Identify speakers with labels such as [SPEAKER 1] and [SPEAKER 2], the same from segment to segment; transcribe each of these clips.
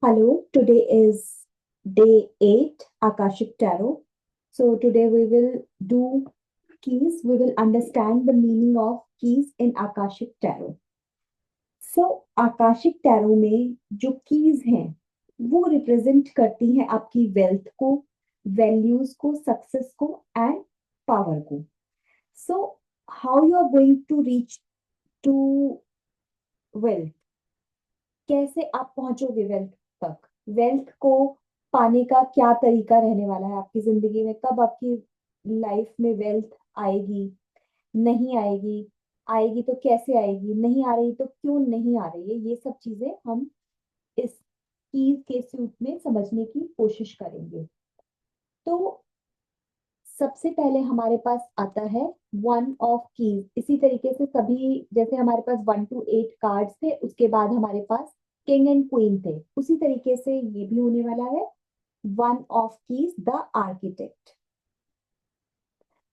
[SPEAKER 1] Hello, today is day 8, Akashic Tarot. So, today we will do keys. We will understand the meaning of keys in Akashic Tarot. So, Akashic Tarot में जो keys हैं, वो represent करती हैं आपकी wealth को, values को, success को एंड पावर को. So, how you are going to reach to wealth? कैसे आप पहुंचोगे वेल्थ तक? वेल्थ को पाने का क्या तरीका रहने वाला है आपकी जिंदगी में? कब आपकी लाइफ में वेल्थ आएगी, नहीं आएगी, आएगी तो कैसे आएगी, नहीं आ रही तो क्यों नहीं आ रही है? ये सब चीजें हम इस कीज के सूट में समझने की कोशिश करेंगे. तो सबसे पहले हमारे पास आता है वन ऑफ कीज. इसी तरीके से सभी, जैसे हमारे पास 1 to 8 कार्ड्स थे, उसके बाद हमारे पास किंग एंड क्वीन थे, उसी तरीके से ये भी होने वाला है. One of keys, the architect.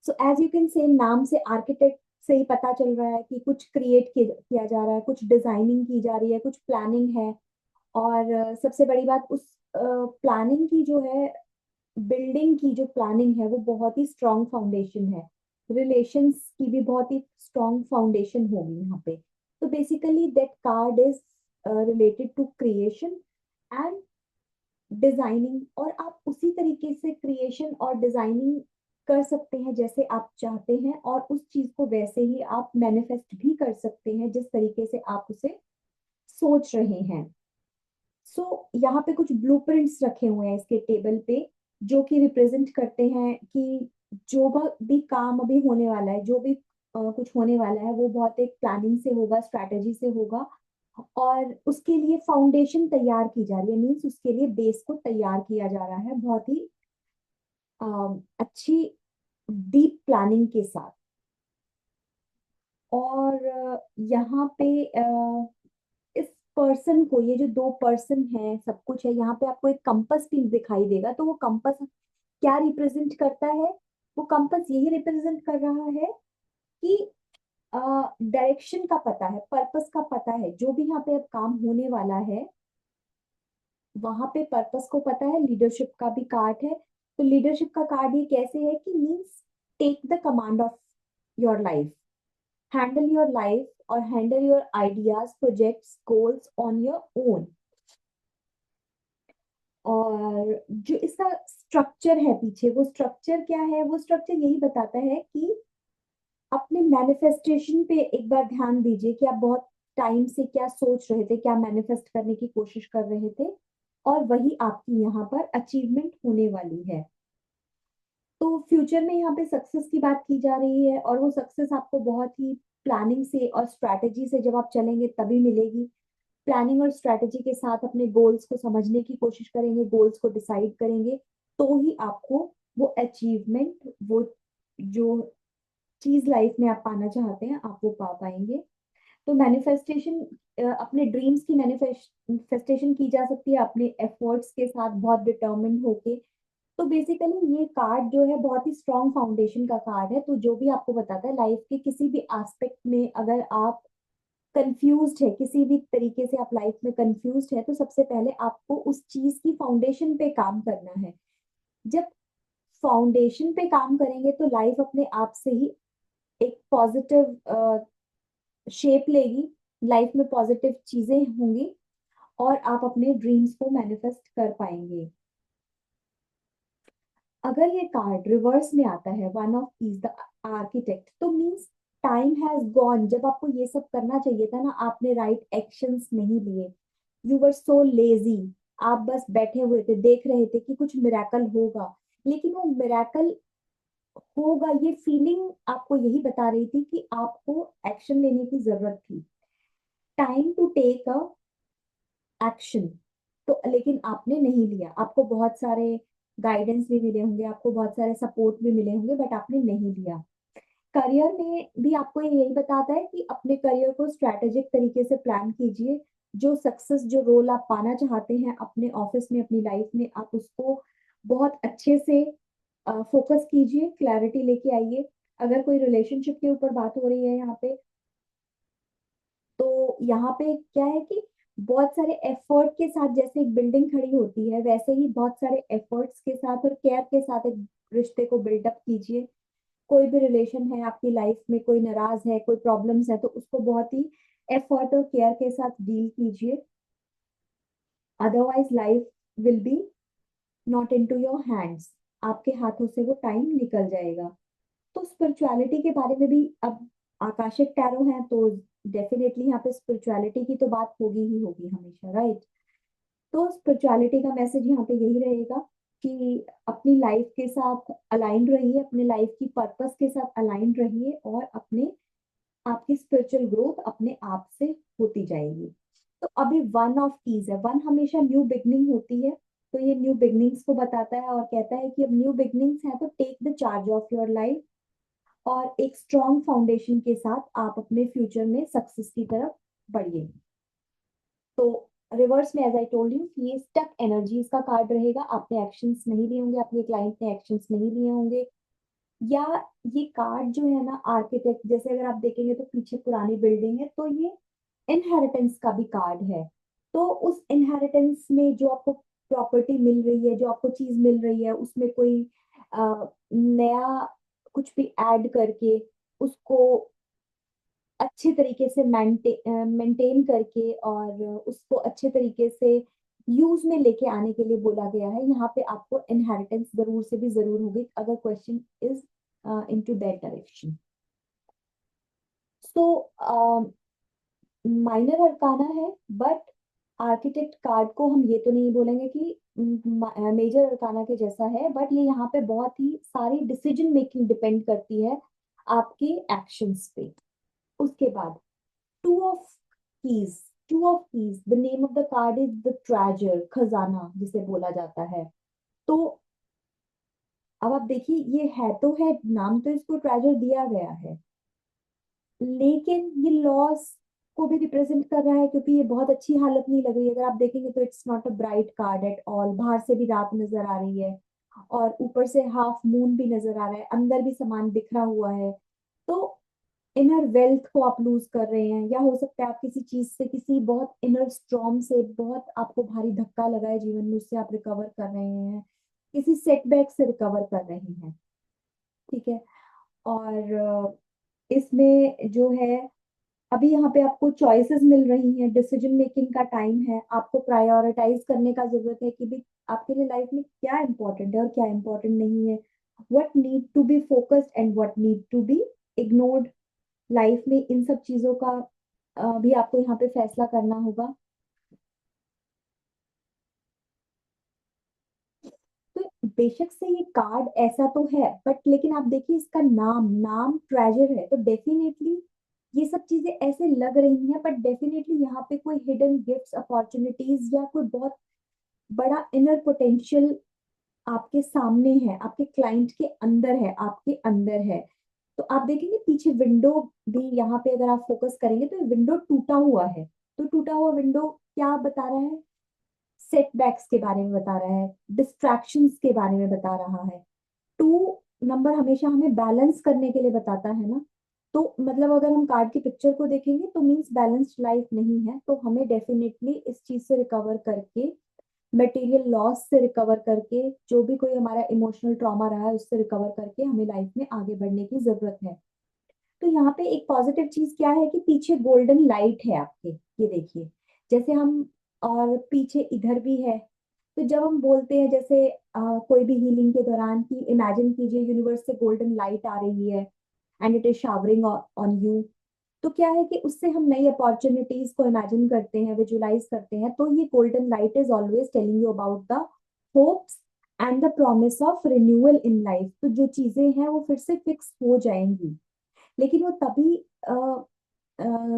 [SPEAKER 1] So as you can say, नाम से आर्किटेक्ट से ही पता चल रहा है कि कुछ क्रिएट किया जा रहा है, कुछ डिजाइनिंग की जा रही है, कुछ प्लानिंग है. और सबसे बड़ी बात, उस प्लानिंग की जो है, बिल्डिंग की जो प्लानिंग है, वो बहुत ही स्ट्रॉन्ग फाउंडेशन है. रिलेशंस की भी बहुत ही स्ट्रॉन्ग फाउंडेशन होगी यहाँ पे. तो basically that card is related to creation and designing. और आप उसी तरीके से क्रिएशन और डिजाइनिंग कर सकते हैं जैसे आप चाहते हैं, और उस चीज को वैसे ही आप मैनिफेस्ट भी कर सकते हैं जिस तरीके से आप उसे सोच रहे हैं. यहाँ पे कुछ ब्लूप्रिंट्स रखे हुए हैं इसके टेबल पे, जो कि रिप्रेजेंट करते हैं कि जो भी काम अभी होने वाला है, जो भी कुछ होने वाला है, वो बहुत एक प्लानिंग से होगा, स्ट्रैटेजी से होगा. और उसके लिए फाउंडेशन तैयार की जा रही है, मीन्स उसके लिए बेस को तैयार किया जा रहा है बहुत ही अच्छी डीप प्लानिंग के साथ. और यहाँ पे इस पर्सन को, ये जो दो पर्सन है, सब कुछ है, यहाँ पे आपको एक कंपस भी दिखाई देगा. तो वो कंपस क्या रिप्रेजेंट करता है? वो कंपस यही रिप्रेजेंट कर रहा है कि डायरेक्शन का पता है, पर्पस का पता है. जो भी यहाँ पे अब काम होने वाला है, वहां पे पर्पस को पता है. लीडरशिप का भी कार्ड है. तो लीडरशिप का कार्ड ये कैसे है कि means take the command of your life, handle your life और handle your ideas, projects, goals on your own. और जो इसका स्ट्रक्चर है पीछे, वो स्ट्रक्चर क्या है? वो स्ट्रक्चर यही बताता है कि अपने मैनिफेस्टेशन पे एक बार ध्यान दीजिए कि आप बहुत टाइम से क्या सोच रहे थे, क्या मैनिफेस्ट करने की कोशिश कर रहे थे, और वही आपकी यहाँ पर अचीवमेंट होने वाली है. तो फ्यूचर में यहाँ पे सक्सेस की बात की जा रही है, और वो सक्सेस आपको बहुत ही प्लानिंग से और स्ट्रैटेजी से जब आप चलेंगे तभी मिलेगी. प्लानिंग और स्ट्रैटेजी के साथ अपने गोल्स को समझने की कोशिश करेंगे, गोल्स को डिसाइड करेंगे, तो ही आपको वो अचीवमेंट, वो जो चीज लाइफ में आप पाना चाहते हैं, आप वो पा पाएंगे. तो मैनिफेस्टेशन, अपने ड्रीम्स की मैनिफेस्टेशन की जा सकती है अपने एफर्ट्स के साथ, बहुत डिटर्मिन्ड होके. तो बेसिकली ये कार्ड जो है बहुत ही स्ट्रॉन्ग फाउंडेशन का कार्ड है. तो जो भी आपको बताता है लाइफ के किसी भी एस्पेक्ट में, अगर आप कंफ्यूज्ड है, किसी भी तरीके से आप लाइफ में कंफ्यूज्ड है, तो सबसे पहले आपको उस चीज की फाउंडेशन पे काम करना है. जब फाउंडेशन पे काम करेंगे तो लाइफ अपने आप से ही एक पॉजिटिव शेप लेगी, लाइफ में पॉजिटिव चीजें होंगी, और आप अपने ड्रीम्स को मैनिफेस्ट कर पाएंगे. अगर ये कार्ड रिवर्स में आता है, one of is the architect, तो मीन्स टाइम हैज गॉन. जब आपको ये सब करना चाहिए था ना, आपने राइट एक्शंस नहीं लिए. You were so lazy. आप बस बैठे हुए थे, देख रहे थे कि कुछ मिरेकल होगा, लेकिन वो मिरेकल होगा, ये फीलिंग आपको यही बता रही थी कि आपको एक्शन लेने की जरूरत थी. Time to take a action. तो लेकिन आपने नहीं लिया. आपको बहुत सारे गाइडेंस भी मिले होंगे, आपको बहुत सारे सपोर्ट भी मिले होंगे, बट आपने नहीं लिया. करियर में भी आपको ये यही बताता है कि अपने करियर को स्ट्रैटेजिक तरीके से प्लान कीजिए. जो सक्सेस, जो रोल आप पाना चाहते हैं अपने ऑफिस में, अपनी लाइफ में, आप उसको बहुत अच्छे से फोकस कीजिए, क्लैरिटी लेके आइए. अगर कोई रिलेशनशिप के ऊपर बात हो रही है यहाँ पे, तो यहाँ पे क्या है कि बहुत सारे एफर्ट के साथ जैसे एक बिल्डिंग खड़ी होती है, वैसे ही बहुत सारे एफर्ट्स के साथ और केयर के साथ एक रिश्ते को बिल्डअप कीजिए। कोई भी रिलेशन है आपकी लाइफ में, कोई नाराज है, कोई प्रॉब्लम्स है, तो उसको बहुत ही एफर्ट और केयर के साथ डील कीजिए। Otherwise life will be not in to your hands, आपके हाथों से वो टाइम निकल जाएगा। तो स्पिरिचुअलिटी के बारे में भी, अब आकाशिक टैरो है तो डेफिनेटली यहाँ पे स्पिरिचुअलिटी की तो बात होगी ही होगी हमेशा, राइट। तो स्पिरिचुअलिटी का मैसेज यहाँ पे यही रहेगा कि अपनी लाइफ के साथ अलाइंड रहिए, अपने लाइफ की पर्पस के साथ अलाइंड रहिए, और अपने आपकी स्पिरिचुअल ग्रोथ अपने आप से होती जाएगी। तो अभी वन ऑफ कीज है, वन हमेशा न्यू बिगनिंग होती है। तो ये न्यू बिगनिंग्स को बताता है और कहता है कि अब न्यू बिगनिंग्स है तो take the charge of your life, और एक स्ट्रॉन्ग फाउंडेशन के साथ आप अपने फ्यूचर में सक्सेस की तरफ बढ़िए। तो रिवर्स में एज आई टोल्ड यू, ये स्टक एनर्जीज का कार्ड रहेगा। आपने एक्शंस नहीं लिए होंगे, अपने क्लाइंट ने एक्शंस नहीं लिए होंगे, या ये कार्ड जो है ना आर्किटेक्ट, जैसे अगर आप देखेंगे तो पीछे पुरानी बिल्डिंग है, तो ये इनहेरिटेंस का भी कार्ड है। तो उस इनहेरिटेंस में जो आपको प्रॉपर्टी मिल रही है, जो आपको चीज मिल रही है, उसमें कोई नया कुछ भी ऐड करके उसको अच्छे तरीके से मेंटेन करके और उसको अच्छे तरीके से यूज में लेके आने के लिए बोला गया है। यहाँ पे आपको इनहेरिटेंस जरूर से भी जरूर होगी अगर question is into that direction. So minor arcana है, बट आर्किटेक्ट कार्ड को हम ये तो नहीं बोलेंगे कि मेजर अरकाना के जैसा है, बट ये यहाँ पे बहुत ही सारी डिसीजन मेकिंग डिपेंड करती है आपके एक्शंस पे। उसके बाद two of keys, two of keys, the name of the card is the treasure, खजाना जिसे बोला जाता है। तो अब आप देखिए, ये है तो है, नाम तो इसको ट्रेजर दिया गया है, लेकिन ये लॉस को भी रिप्रेजेंट कर रहा है, क्योंकि ये बहुत अच्छी हालत नहीं लग रही है। अगर आप देखेंगे तो it's not a bright card at all, बाहर से भी रात नजर आ रही है और ऊपर से हाफ मून भी नजर आ रहा है, अंदर भी सामान बिखरा हुआ है। तो इनर वेल्थ को आप लूज कर रहे हैं, या हो सकता है आप किसी चीज से, किसी बहुत इनर स्ट्रॉम से, बहुत आपको भारी धक्का लगा है जीवन में, उससे आप रिकवर कर रहे हैं, किसी सेटबैक से रिकवर कर रहे हैं। ठीक है। और इसमें जो है, अभी यहाँ पे आपको चॉइसेस मिल रही हैं, डिसीजन मेकिंग का टाइम है, आपको प्रायोरिटाइज करने का जरूरत है कि भी आपके लिए लाइफ में क्या इंपॉर्टेंट है और क्या इंपॉर्टेंट नहीं है, what need to be focused and what need to be ignored. Life में इन सब चीजों का भी आपको यहाँ पे फैसला करना होगा। तो बेशक से ये कार्ड ऐसा तो है, बट लेकिन आप देखिए इसका नाम नाम ट्रेजर है, तो डेफिनेटली ये सब चीजें ऐसे लग रही हैं, बट डेफिनेटली यहाँ पे कोई हिडन गिफ्ट्स, अपॉर्चुनिटीज, या कोई बहुत बड़ा इनर पोटेंशियल आपके सामने है, आपके क्लाइंट के अंदर है, आपके अंदर है। तो आप देखेंगे पीछे विंडो भी, यहाँ पे अगर आप फोकस करेंगे तो विंडो टूटा हुआ है। तो टूटा हुआ विंडो क्या बता रहा है? सेटबैक्स के बारे में बता रहा है, डिस्ट्रैक्शंस के बारे में बता रहा है। टू नंबर हमेशा हमें बैलेंस करने के लिए बताता है ना। तो मतलब अगर हम कार्ड की पिक्चर को देखेंगे तो मीन्स बैलेंस्ड लाइफ नहीं है, तो हमें डेफिनेटली इस चीज से रिकवर करके, मटेरियल लॉस से रिकवर करके, जो भी कोई हमारा इमोशनल ट्रॉमा रहा है उससे रिकवर करके हमें लाइफ में आगे बढ़ने की जरूरत है। तो यहाँ पे एक पॉजिटिव चीज क्या है कि पीछे गोल्डन लाइट है आपके, ये देखिए, जैसे हम, और पीछे इधर भी है। तो जब हम बोलते हैं जैसे कोई भी हीलिंग के दौरान, कि इमेजिन कीजिए यूनिवर्स से गोल्डन लाइट आ रही है and it is showering on you, तो क्या है कि उससे हम नई अपॉर्चुनिटीज को इमेजिन करते हैं, विजुलाइज करते हैं। तो ये golden light is always telling you about the hopes and the promise of renewal in life. तो जो चीजें हैं वो फिर से फिक्स हो जाएंगी, लेकिन वो तभी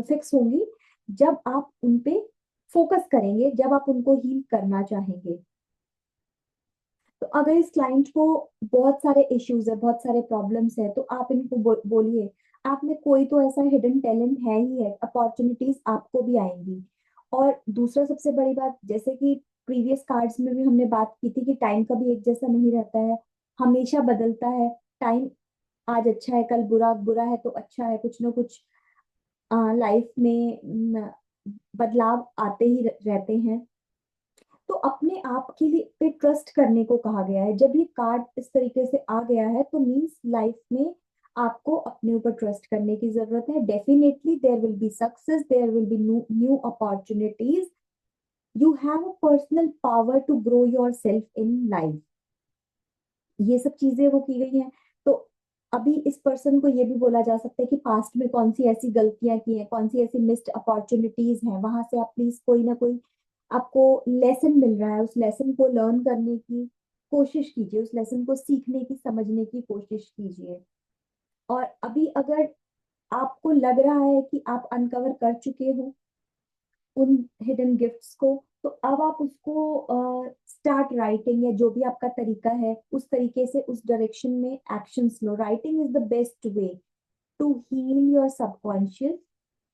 [SPEAKER 1] फिक्स होंगी जब आप उन पे फोकस करेंगे, जब आप उनको हील करना चाहेंगे। तो अगर इस क्लाइंट को बहुत सारे इश्यूज है, बहुत सारे प्रॉब्लम्स है, तो आप इनको बोलिए आप में कोई तो ऐसा हिडन टैलेंट है ही है, अपॉर्चुनिटीज आपको भी आएंगी। और दूसरा सबसे बड़ी बात, जैसे कि प्रीवियस कार्ड्स में भी हमने बात की थी कि टाइम कभी एक जैसा नहीं रहता है, हमेशा बदलता है टाइम। आज अच्छा है, कल बुरा, बुरा है तो अच्छा है, कुछ ना कुछ लाइफ में बदलाव आते ही रहते हैं। तो अपने आप के लिए पे ट्रस्ट करने को कहा गया है। जब ये कार्ड इस तरीके से आ गया है तो मीन्स लाइफ में आपको अपने ऊपर ट्रस्ट करने की जरूरत है। Definitely there will be success, there will be new new opportunities. You have a personal power to grow yourself in life. ये सब चीजें वो की गई हैं। तो अभी इस पर्सन को ये भी बोला जा सकता है कि पास्ट में कौन सी ऐसी गलतियां की हैं, कौन सी ऐसी मिस्ड अपॉर्चुनिटीज हैं, वहां से आप प्लीज कोई ना कोई आपको लेसन मिल रहा है, उस लेसन को लर्न करने की कोशिश कीजिए, उस लेसन को सीखने की समझने की कोशिश कीजिए। और अभी अगर आपको लग रहा है कि आप अनकवर कर चुके हो उन हिडन गिफ्ट्स को, तो अब आप उसको स्टार्ट राइटिंग, या जो भी आपका तरीका है उस तरीके से उस डायरेक्शन में एक्शंस लो। Writing is the best way to heal your subconscious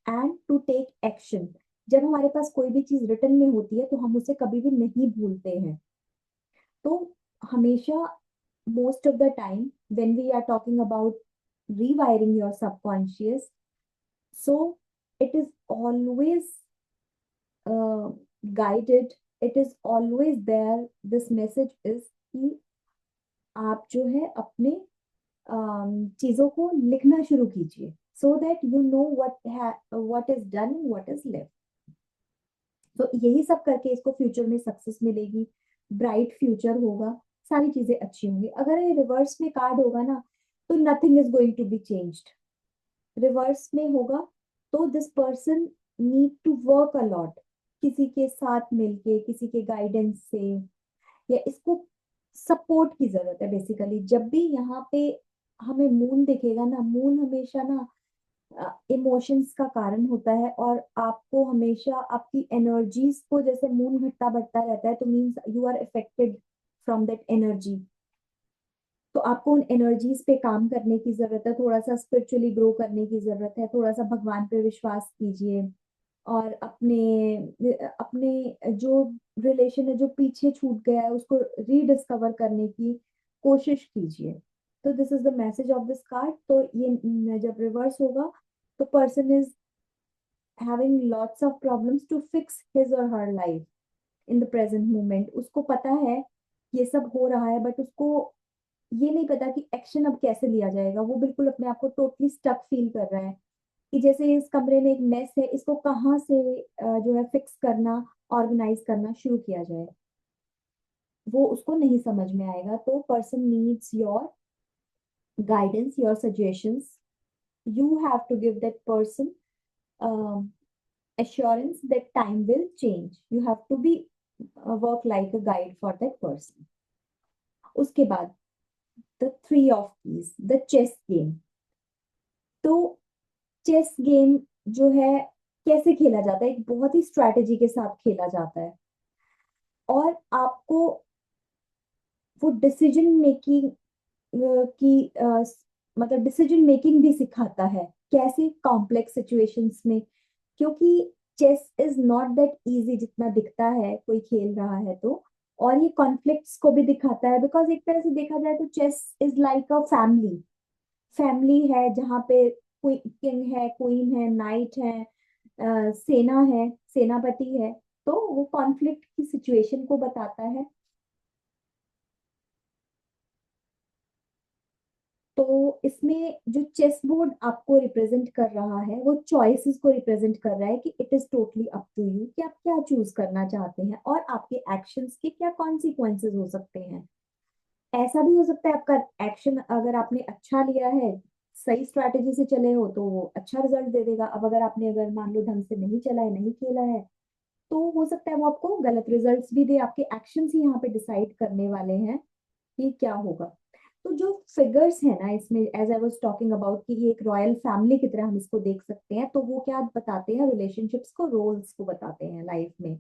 [SPEAKER 1] and to take action. जब हमारे पास कोई भी चीज रिटर्न में होती है तो हम उसे कभी भी नहीं भूलते हैं। तो हमेशा, most of the time when we are talking about rewiring your subconscious, so it is always guided, it is always there, this message is कि आप जो है अपने चीजों को लिखना शुरू कीजिए, so that you know what is done and what is left. तो यही सब करके इसको फ्यूचर में सक्सेस मिलेगी, ब्राइट फ्यूचर होगा, सारी चीजें अच्छी होंगी। अगर ये रिवर्स में कार्ड होगा ना, तो nothing is going to be changed. Reverse में होगा तो this person need to work a lot, किसी के साथ मिलके, किसी के गाइडेंस से, या इसको सपोर्ट की जरूरत है बेसिकली। जब भी यहाँ पे हमें मून दिखेगा ना, मून हमेशा ना इमोशंस का कारण होता है, और आपको हमेशा आपकी एनर्जीज को, जैसे मून घटता बढ़ता रहता है तो means you are affected from that energy. तो आपको उन एनर्जीज पे काम करने की जरूरत है, थोड़ा सा स्पिरिचुअली ग्रो करने की जरूरत है, थोड़ा सा भगवान पे विश्वास कीजिए, और अपने अपने जो रिलेशन है जो पीछे छूट गया है उसको रीडिस्कवर करने की कोशिश कीजिए। तो this is the message of this card. तो ये जब रिवर्स होगा तो person is having lots of problems to fix his or her life in the present moment. उसको पता है ये सब हो रहा है, बट उसको ये नहीं पता कि एक्शन अब कैसे लिया जाएगा। वो बिल्कुल अपने आप को टोटली स्टक फील कर रहा है कि जैसे इस कमरे में एक मेस है, इसको कहाँ से जो है फिक्स करना, ऑर्गेनाइज करना शुरू किया जाए, वो उसको नहीं समझ में आएगा। तो person needs your guidance, your suggestions. You have to give that person assurance that time will change. You have to be work like a guide for that person. उसके बाद the three of keys, the chess game. तो chess game जो है कैसे खेला जाता है, एक बहुत ही स्ट्रैटेजी के साथ खेला जाता है, और आपको वो डिसीजन मेकिंग की मतलब डिसीजन मेकिंग भी सिखाता है, कैसे कॉम्प्लेक्स सिचुएशंस में। क्योंकि chess is not that easy जितना दिखता है कोई खेल रहा है तो। और ये कॉन्फ्लिक्ट्स को भी दिखाता है, बिकॉज एक तरह से देखा जाए तो chess is like a family. Family है जहाँ पे कोई किंग है, क्वीन है, नाइट है, सेना है, सेनापति है। तो वो कॉन्फ्लिक्ट की सिचुएशन को बताता है। तो इसमें जो चेस बोर्ड आपको रिप्रेजेंट कर रहा है वो चॉइसेस को रिप्रेजेंट कर रहा है कि it is totally up to you कि आप क्या चूज करना चाहते हैं, और आपके एक्शंस के क्या कॉन्सिक्वेंसेस हो सकते हैं। ऐसा भी हो सकता है आपका एक्शन अगर आपने अच्छा लिया है, सही स्ट्रैटेजी से चले हो, तो वो अच्छा रिजल्ट दे देगा। अब अगर आपने अगर मान लो ढंग से नहीं चला है, नहीं खेला है, तो हो सकता है वो आपको गलत रिजल्ट्स भी दे। आपके एक्शंस ही यहाँ पे डिसाइड करने वाले हैं कि क्या होगा। तो जो फिगर्स है ना इसमें, as I was talking about कि ये एक रॉयल फैमिली की तरह हम इसको देख सकते हैं, तो वो क्या बताते हैं, रिलेशनशिप्स को, रोल्स को बताते हैं लाइफ में।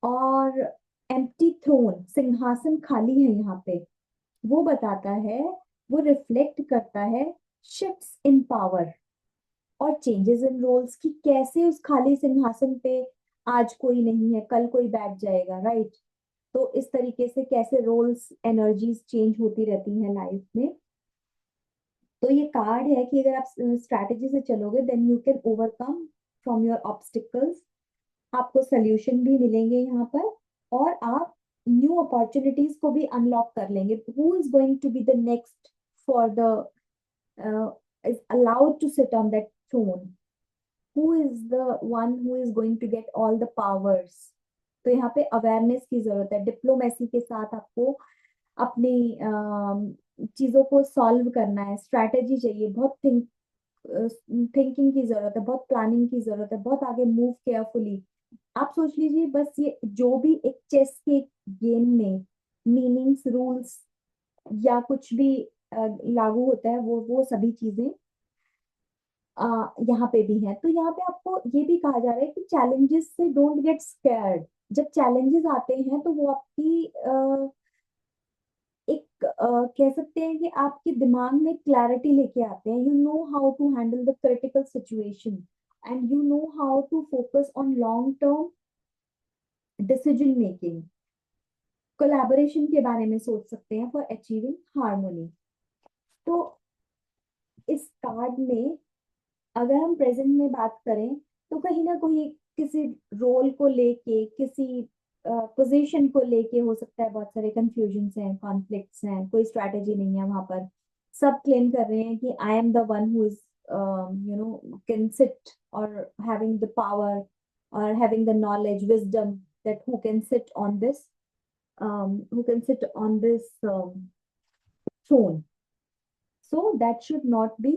[SPEAKER 1] और एम्प्टी थ्रोन, सिंहासन खाली है यहाँ पे, वो बताता है, वो रिफ्लेक्ट करता है शिफ्ट्स इन पावर और चेंजेस इन रोल्स, कि कैसे उस खाली सिंहासन पे आज कोई नहीं है, कल कोई बैठ जाएगा, राइट। तो इस तरीके से कैसे रोल्स, एनर्जीज चेंज होती रहती हैं लाइफ में। तो ये कार्ड है कि अगर आप स्ट्रैटेजी से चलोगे then you can overcome from your obstacles, आपको सोल्यूशन भी मिलेंगे यहाँ पर, और आप न्यू अपॉर्चुनिटीज को भी अनलॉक कर लेंगे. Who is going to be the next for the is allowed to sit on that throne, who is the one who is going to get all the powers. तो यहाँ पे awareness की जरूरत है. डिप्लोमेसी के साथ आपको अपनी चीजों को सॉल्व करना है. स्ट्रैटेजी चाहिए, बहुत थिंकिंग की जरूरत है, बहुत प्लानिंग की जरूरत है, बहुत आगे मूव केयरफुली. आप सोच लीजिए बस ये जो भी एक चेस के गेम में मीनिंग्स, रूल्स या कुछ भी लागू होता है, वो सभी चीजें यहाँ पे भी है. तो यहाँ पे आपको ये भी कहा जा रहा है कि चैलेंजेस से डोंट गेट स्कैर्ड. जब चैलेंजेस आते हैं तो वो आपकी एक कह सकते हैं कि आपके दिमाग में क्लैरिटी लेके आते हैं. You know how to handle the critical situation and you know how to focus on long term decision making. Collaboration के बारे में सोच सकते हैं फॉर अचीविंग हार्मोनी. तो इस कार्ड में अगर हम प्रेजेंट में बात करें तो कहीं ना कहीं किसी रोल को लेके, किसी पोजीशन को लेके हो सकता है बहुत सारे कंफ्यूजन्स हैं, कॉन्फ्लिक्ट्स हैं, कोई स्ट्रैटेजी नहीं है वहां पर. सब क्लेम कर रहे हैं कि I am the one who is can sit और हैविंग द पावर और having the knowledge, wisdom, that who can sit on this throne. So that should not be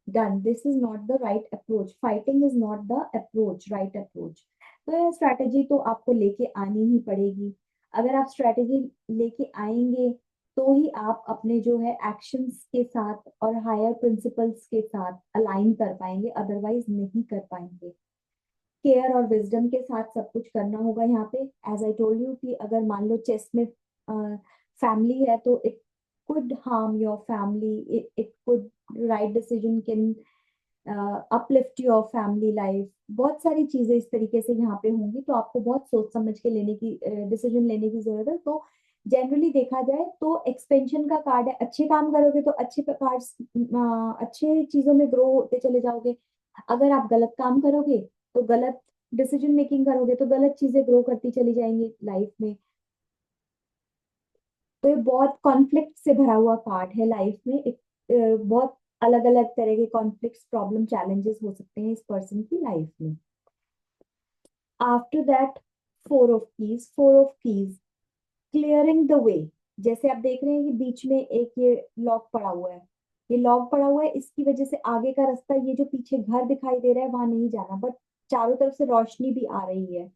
[SPEAKER 1] done. This is not the right approach. Fighting is not the approach, right approach. तो यह strategy तो आपको लेके आनी ही पड़ेगी. अगर आप strategy लेके आएंगे तो ही आप अपने जो है एक्शंस के साथ और हायर प्रिंसिपल्स के साथ अलाइन कर पाएंगे, अदरवाइज नहीं कर पाएंगे. केयर और विजडम के साथ सब कुछ करना होगा यहाँ पे. एज आई टोल्ड यू कि अगर मान लो चेस में फैमिली है तो it could harm your family. It could, right decision can uplift your family life. बहुत सारी चीजें इस तरीके से यहाँ पे होंगी, तो आपको बहुत सोच समझ के लेने की डिसीजन लेने की जरूरत है. तो जनरली देखा जाए तो एक्सपेंशन का कार्ड है. अच्छे काम करोगे तो अच्छे कार्ड्स, अच्छे चीजों में ग्रो होते चले जाओगे. अगर आप गलत काम करोगे तो गलत डिसीजन मेकिंग करोगे तो गलत चीजें ग्रो करती चली जाएंगी लाइफ में. तो ये बहुत कॉन्फ्लिक्ट से भरा हुआ कार्ड है लाइफ में. एक बहुत अलग अलग तरह के कॉन्फ्लिक्ट्स, प्रॉब्लम, चैलेंजेस हो सकते हैं इस पर्सन की लाइफ में. After that four of keys, clearing the way. जैसे आप देख रहे हैं कि बीच में एक ये लॉक पड़ा हुआ है. ये लॉक पड़ा हुआ है, इसकी वजह से आगे का रास्ता, ये जो पीछे घर दिखाई दे रहा है वहां नहीं जाना, बट चारों तरफ से रोशनी भी आ रही है.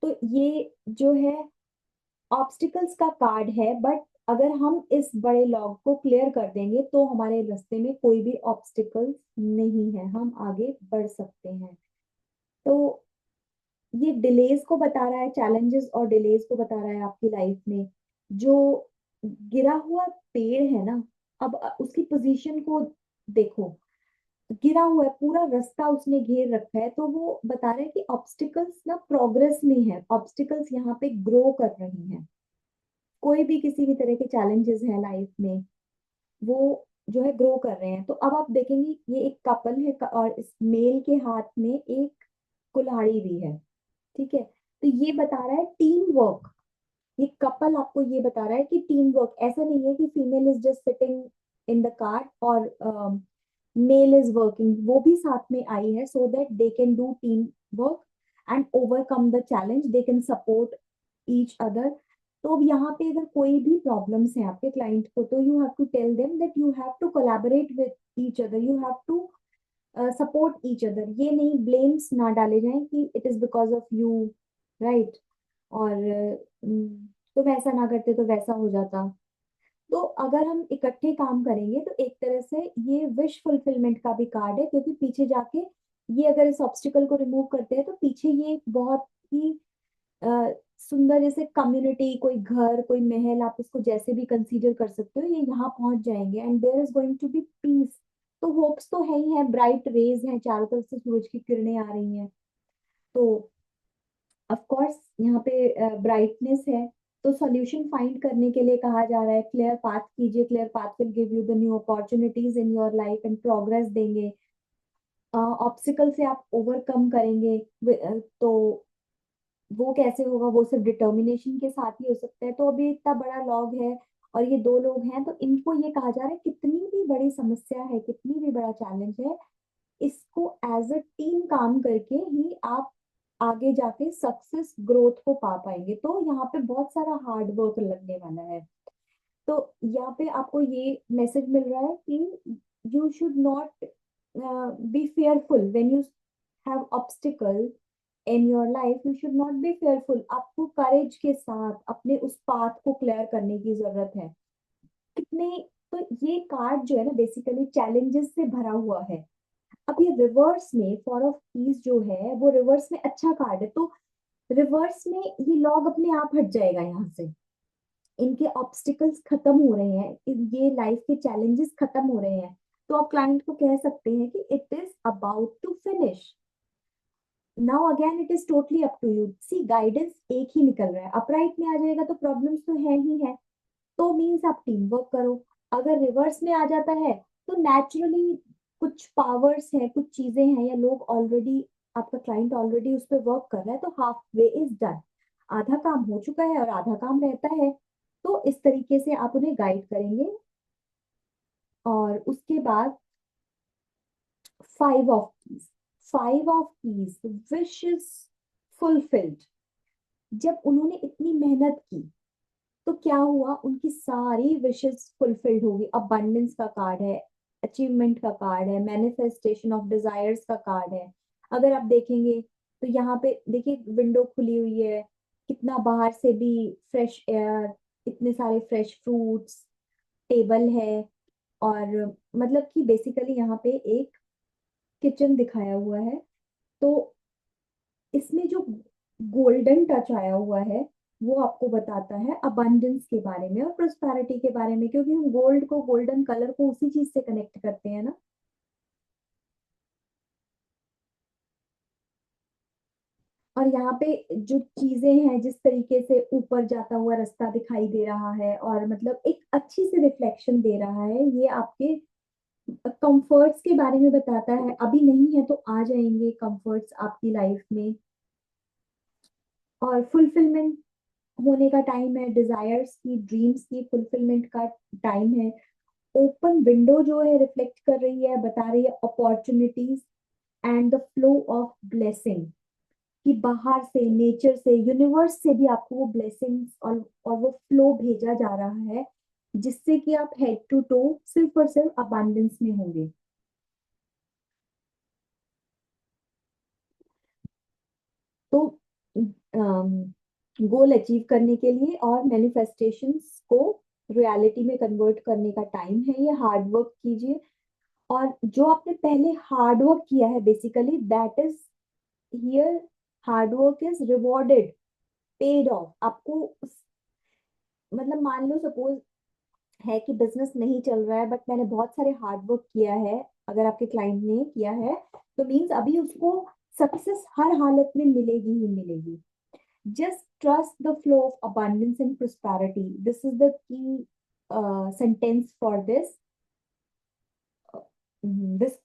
[SPEAKER 1] तो ये जो है ऑब्स्टिकल्स का कार्ड है, बट अगर हम इस बड़े लॉग को क्लियर कर देंगे तो हमारे रास्ते में कोई भी ऑब्स्टिकल्स नहीं है, हम आगे बढ़ सकते हैं. तो ये डिलेज को बता रहा है, चैलेंजेस और डिलेज को बता रहा है आपकी लाइफ में. जो गिरा हुआ पेड़ है ना, अब उसकी पोजीशन को देखो. गिरा हुआ है, पूरा रास्ता उसने घेर रखा है, तो वो बता रहा है कि ऑब्स्टिकल्स ना प्रोग्रेस में है, ऑब्स्टिकल्स यहाँ पे ग्रो कर रही हैं. कोई भी किसी भी तरह के चैलेंजेस हैं लाइफ में, वो जो है ग्रो कर रहे हैं. तो अब आप देखेंगे ये एक कपल है और इस मेल के हाथ में एक कुल्हाड़ी भी है. ठीक है, तो ये बता रहा है टीम वर्क. ये कपल आपको ये बता रहा है कि टीम वर्क. ऐसा नहीं है कि female is just sitting in the car और मेल इज वर्किंग. वो भी साथ में आई है so that they can do team work and overcome the challenge. They can support each other. तो अब यहाँ पे अगर कोई भी प्रॉब्लम्स हैं आपके क्लाइंट को, तो you have to tell them that you have to collaborate with each other, you have to support each other. ये नहीं ब्लेम्स ना डाले जाएं कि it is because of you, right, और तुम ऐसा ना करते तो वैसा हो जाता. तो अगर हम इकट्ठे काम करेंगे तो एक तरह से ये विश फुलफिलमेंट का भी कार्ड है, क्योंकि पीछे जाके ये अगर इस ऑब्स्टिकल को रिमूव करते हैं तो पीछे ये बहुत ही सुंदर, जैसे कम्युनिटी, कोई घर, कोई महल, आप इसको जैसे भी कंसीडर कर सकते हो, ये यहाँ पहुंच जाएंगे and there is going to be peace. तो होप्स तो है ही है, ब्राइट रेज हैं, चारों तरफ से सूरज की किरणें आ रही हैं. तो ऑफ कोर्स यहाँ पे ब्राइटनेस है. तो सॉल्यूशन फाइंड करने के लिए कहा जा रहा है क्लियर पाथ कीजिए. Clear path will give you the new opportunities in your life and progress देंगे. ऑब्स्टिकल से आप ओवरकम करेंगे। तो वो कैसे होगा, वो सिर्फ डिटर्मिनेशन के साथ ही हो सकता है। तो अभी इतना बड़ा लॉग है और ये दो लोग हैं, तो इनको ये कहा जा रहा है कितनी भी बड़ी समस्या है, कितनी भी बड़ा चैलेंज है, इसको एज अ टीम काम करके ही आप आगे जाके सक्सेस ग्रोथ को पा पाएंगे। तो यहाँ पे बहुत सारा हार्ड वर्क लगने वाला है। तो यहाँ पे आपको ये मैसेज मिल रहा है कि you should not be fearful when you have obstacle in your life. You should not be fearful, आपको करेज के साथ अपने उस पाथ को क्लियर करने की जरूरत है। कितने, तो ये कार्ड जो है ना बेसिकली चैलेंजेस से भरा हुआ है। अब ये रिवर्स में फोर ऑफ कीज जो है वो रिवर्स में अच्छा कार्ड है, तो रिवर्स में ये लॉग अपने आप हट जाएगा यहाँ से। इनके ऑब्स्टिकल्स खत्म हो रहे हैं, ये लाइफ के चैलेंजेस खत्म हो रहे हैं। तो आप क्लाइंट को कह सकते हैं कि it is about to finish now, again it is totally up to you. See guidance एक ही निकल रहा है, अपराइट में आ जाएगा तो प्रॉब्लम्स तो है ही है, तो मीन्स आप टीम वर्क करो। अगर रिवर्स में आ जाता है तो नेचुरली कुछ पावर्स है, कुछ चीजें हैं, या लोग ऑलरेडी, आपका क्लाइंट ऑलरेडी उस पर वर्क कर रहा है, तो हाफ वे इज डन, आधा काम हो चुका है और आधा काम रहता है। तो इस तरीके से आप उन्हें गाइड करेंगे। और उसके बाद five of keys, five of keys, wish is fulfilled. जब उन्होंने इतनी मेहनत की तो क्या हुआ, उनकी सारी विशेस फुलफिल्ड होगी। अबंडेंस का कार्ड है, अचीवमेंट का कार्ड है, मैनिफेस्टेशन ऑफ डिजायर्स का कार्ड है। अगर आप देखेंगे तो यहाँ पे देखिए विंडो खुली हुई है, कितना बाहर से भी फ्रेश एयर, इतने सारे फ्रेश फ्रूट्स, टेबल है। और मतलब कि बेसिकली यहाँ पे एक किचन दिखाया हुआ है। तो इसमें जो गोल्डन टच आया हुआ है वो आपको बताता है अबंडेंस के बारे में और प्रोस्पेरिटी के बारे में, क्योंकि हम गोल्ड को, गोल्डन कलर को उसी चीज से कनेक्ट करते हैं ना। और यहाँ पे जो चीजें हैं, जिस तरीके से ऊपर जाता हुआ रास्ता दिखाई दे रहा है और मतलब एक अच्छी से रिफ्लेक्शन दे रहा है, ये आपके कंफर्ट्स के बारे में बताता है। अभी नहीं है तो आ जाएंगे कंफर्ट्स आपकी लाइफ में। और फुलफिलमेंट होने का टाइम है, डिजायर्स की, ड्रीम्स की फुलफिलमेंट का टाइम है। ओपन विंडो जो है रिफ्लेक्ट कर रही है, बता रही है opportunities and the flow of blessing, कि बाहर से, नेचर से, यूनिवर्स से भी आपको वो ब्लेसिंग्स और वो फ्लो भेजा जा रहा है, जिससे कि आप हेड टू टो सिर्फ और सिर्फ अबांडेंस में होंगे। तो गोल अचीव करने के लिए और मैनिफेस्टेशंस को रियलिटी में कन्वर्ट करने का टाइम है, ये हार्ड वर्क कीजिए। और जो आपने पहले हार्ड वर्क किया है basically that is here, hard work is rewarded, paid of आपको मतलब मान लो सपोज है कि बिजनेस नहीं चल रहा है बट मैंने बहुत सारे हार्ड वर्क किया है, अगर आपके क्लाइंट ने किया है, तो मीन्स अभी उसको सक्सेस हर हालत में मिलेगी ही मिलेगी। Just trust the flow of abundance and prosperity, this is the key sentence for this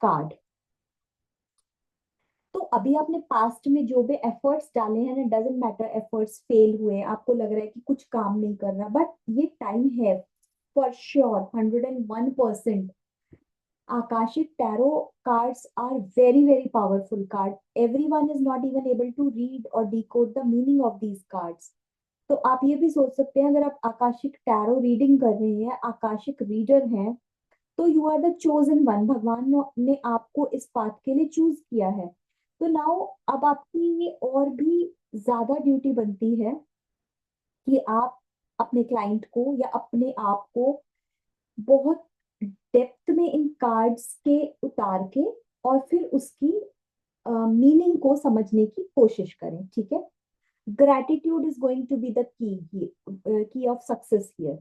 [SPEAKER 1] card। तो अभी आपने पास्ट में जो भी एफर्ट्स डाले हैं ना, डजेंट मैटर एफर्ट्स फेल हुए, आपको लग रहा है कि कुछ काम नहीं कर रहा, बट ये टाइम है for sure 101%। Akashic tarot cards are very very powerful card, everyone is not even able to read or decode the meaning of these cards. तो आप ये भी सोच सकते हैं, अगर आप आकाशिक टैरो रीडिंग कर रहे हैं, आकाशिक रीडर हैं, तो you are the chosen one, भगवान ने आपको इस पाथ के लिए चूज किया है। तो नाउ अब आपकी ये और भी ज्यादा ड्यूटी बनती है कि आप अपने क्लाइंट को या अपने आप को बहुत डेप्थ में इन कार्ड्स के उतार के और फिर उसकी मीनिंग को समझने की कोशिश करें, ठीक है। Gratitude is going to be the key of success here.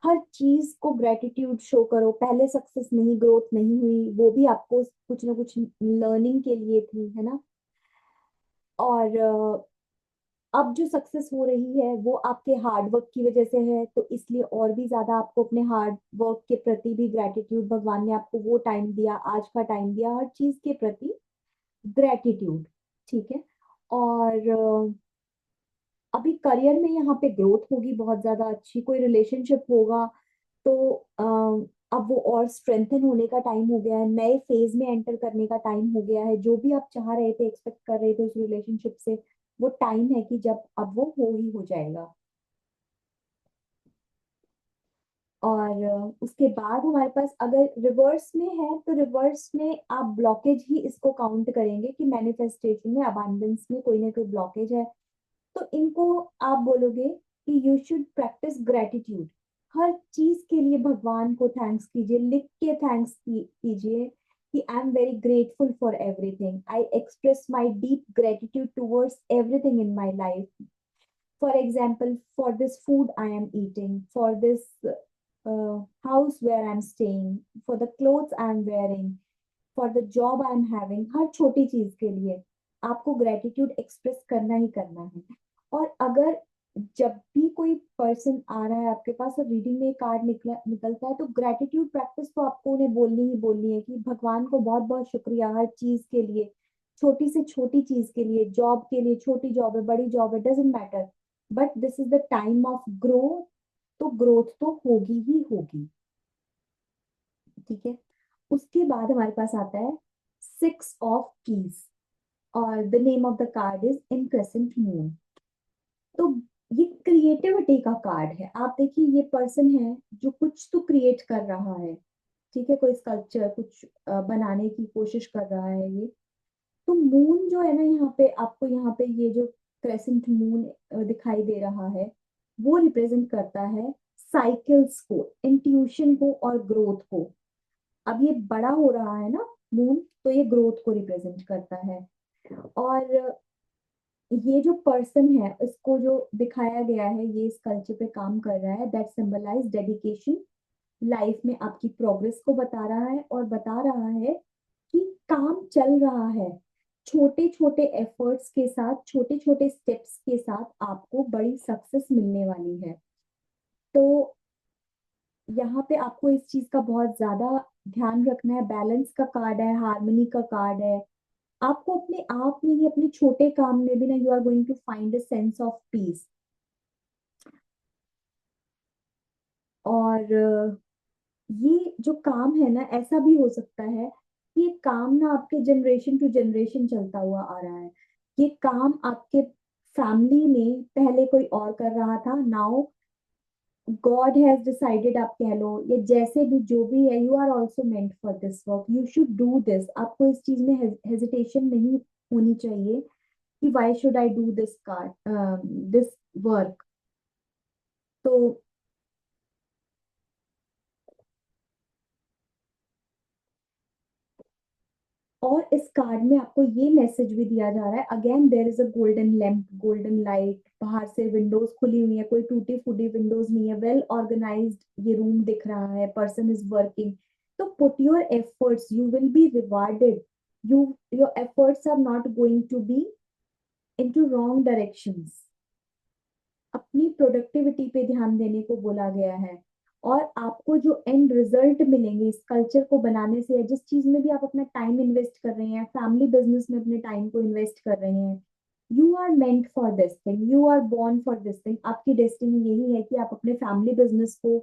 [SPEAKER 1] हर चीज को ग्रेटिट्यूड शो करो, पहले सक्सेस नहीं, ग्रोथ नहीं हुई, वो भी आपको कुछ ना कुछ लर्निंग के लिए थी, है ना। और अब जो सक्सेस हो रही है वो आपके हार्ड वर्क की वजह से है, तो इसलिए और भी ज्यादा आपको अपने हार्ड वर्क के प्रति भी ग्रेटिट्यूड, भगवान ने आपको वो टाइम दिया, आज का टाइम दिया, हर चीज के प्रति ग्रेटिट्यूड। ठीक है। और अभी करियर में यहाँ पे ग्रोथ होगी बहुत ज्यादा अच्छी, कोई रिलेशनशिप होगा तो अब वो और स्ट्रेंथन होने का टाइम हो गया है, नए फेज में एंटर करने का टाइम हो गया है। जो भी आप चाह रहे थे, एक्सपेक्ट कर रहे थे उस रिलेशनशिप से, वो टाइम है कि जब अब वो हो ही हो जाएगा। और उसके बाद हमारे पास अगर रिवर्स में है, तो रिवर्स में आप ब्लॉकेज ही इसको काउंट करेंगे कि मैनिफेस्टेशन में, अबांडेंस में कोई ना कोई ब्लॉकेज है। तो इनको आप बोलोगे कि यू शुड प्रैक्टिस ग्रेटिट्यूड। हर चीज के लिए भगवान को थैंक्स कीजिए, लिख के थैंक्स कीजिए कि I am very grateful for everything, I express my deep gratitude towards everything in my life. For example, for this food I am eating, for this house where I'm staying, for the clothes I'm wearing, for the job I'm having, हर छोटी चीज के लिए आपको gratitude express करना ही करना है। और अगर जब भी कोई पर्सन आ रहा है आपके पास और रीडिंग में कार्ड निकलता है, तो ग्रेटिट्यूड प्रैक्टिस तो आपको उन्हें बोलनी ही बोलनी है कि भगवान को बहुत बहुत शुक्रिया हर चीज के लिए, छोटी से छोटी चीज के लिए, जॉब के लिए, छोटी जॉब है बड़ी जॉब है, doesn't matter, but this is the time of growth, तो ग्रोथ तो होगी ही होगी। ठीक है। उसके बाद हमारे पास आता है सिक्स ऑफ कीज, और the name of the card is in crescent moon. तो ये क्रिएटिविटी का कार्ड है। आप देखिए, ये पर्सन है जो कुछ तो क्रिएट कर रहा है। ठीक है, कोई स्कल्पचर कुछ बनाने की कोशिश कर रहा है ये। तो मून जो है ना, यहाँ पे आपको, यहाँ पे ये जो क्रेसेंट मून दिखाई दे रहा है, वो रिप्रेजेंट करता है साइकिल्स को, इंट्यूशन को और ग्रोथ को। अब ये बड़ा हो रहा है ना मून, तो ये ग्रोथ को रिप्रेजेंट करता है। और ये जो पर्सन है, इसको जो दिखाया गया है, ये इस कल्चर पे काम कर रहा है, दैट सिंबलाइज डेडिकेशन, लाइफ में आपकी प्रोग्रेस को बता रहा है, और बता रहा है कि काम चल रहा है। छोटे छोटे एफर्ट्स के साथ, छोटे छोटे स्टेप्स के साथ आपको बड़ी सक्सेस मिलने वाली है। तो यहाँ पे आपको इस चीज का बहुत ज्यादा ध्यान रखना है। बैलेंस का कार्ड है, हार्मनी का कार्ड है। आपको अपने आप में ही, अपने छोटे काम में भी ना, you are going to find a sense of peace. और ये जो काम है ना, ऐसा भी हो सकता है कि ये काम ना आपके जनरेशन टू जनरेशन चलता हुआ आ रहा है। ये काम आपके फैमिली में पहले कोई और कर रहा था, नाउ गॉड हैज डिसाइडेड, आप कह लो, या जैसे भी जो भी है, you are also meant for this work, you should do this. आपको इस चीज में हेजिटेशन नहीं होनी चाहिए कि why should I do this card, this work. तो और इस कार्ड में आपको ये मैसेज भी दिया जा रहा है, again there is a golden lamp, golden light, बाहर से विंडोज खुली हुई है, कोई टूटी फूटी विंडोज नहीं है, वेल ऑर्गेनाइज्ड ये रूम दिख रहा है, पर्सन इज वर्किंग। तो put your efforts, you will be rewarded. You, your efforts are not going to be into wrong directions. अपनी प्रोडक्टिविटी पे ध्यान देने को बोला गया है। और आपको जो एंड रिजल्ट मिलेंगे इस कल्चर को बनाने से, या जिस चीज में भी आप अपना टाइम इन्वेस्ट कर रहे हैं, फैमिली बिजनेस में अपने टाइम को इन्वेस्ट कर रहे हैं, you are meant for this thing, you are born for this thing. आपकी डेस्टिनी यही है कि आप अपने फैमिली बिजनेस को,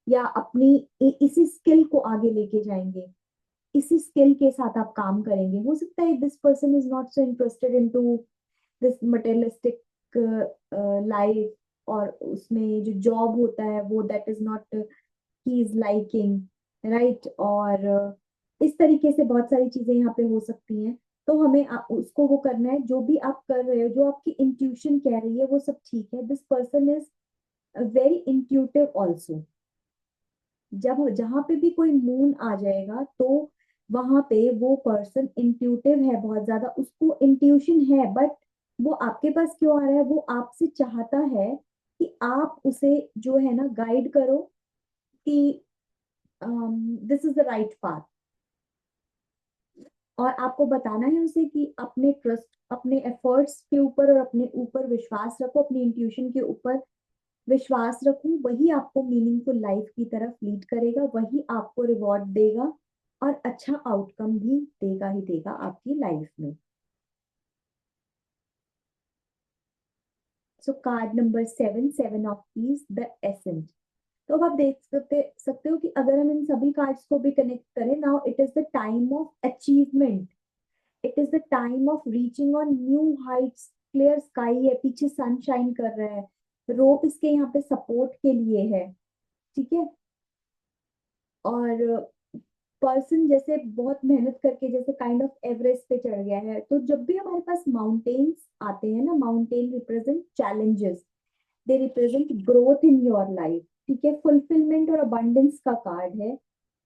[SPEAKER 1] या अपनी इसी स्किल को आगे लेके जाएंगे। इसी स्किल के साथ आप काम करेंगे। हो सकता है this person is not so interested into this materialistic life, और उसमें जो जॉब होता है वो that is not he is liking, right. और इस तरीके से बहुत सारी चीजें यहाँ पे हो सकती हैं। तो हमें उसको वो करना है, जो भी आप कर रहे हो, जो आपकी इंट्यूशन कह रही है वो सब ठीक है। This person is very intuitive also. जब जहां पे भी कोई मून आ जाएगा, तो वहां पे वो पर्सन इंट्यूटिव है बहुत ज्यादा, उसको इंट्यूशन है, बट वो आपके पास क्यों आ रहा है, वो आपसे चाहता है कि आप उसे जो है ना गाइड करो कि this is the right path. और आपको बताना है उसे कि अपने ट्रस्ट, अपने एफर्ट्स के ऊपर और अपने ऊपर विश्वास रखो, अपनी इंट्यूशन के ऊपर विश्वास रखो, वही आपको मीनिंगफुल लाइफ की तरफ लीड करेगा, वही आपको रिवॉर्ड देगा और अच्छा आउटकम भी देगा ही देगा आपकी लाइफ में। So card number 7, 7 of keys, the ascent. तो अब आप देख सकते हो कि अगर हम इन सभी कार्ड्स को भी कनेक्ट करें, now it is the time of achievement, it is the time of reaching on new Heights. Clear sky है, पीछे सनशाइन कर रहा है, रोप इसके यहाँ पे सपोर्ट के लिए है, ठीक है। और पर्सन जैसे बहुत मेहनत करके जैसे काइंड ऑफ एवरेस्ट पे चढ़ गया है, तो जब भी हमारे पास माउंटेन्स आते हैं ना, mountain represent challenges, they represent growth in your life, ठीक है। फुलफिलमेंट और अबंडेंस का कार्ड है,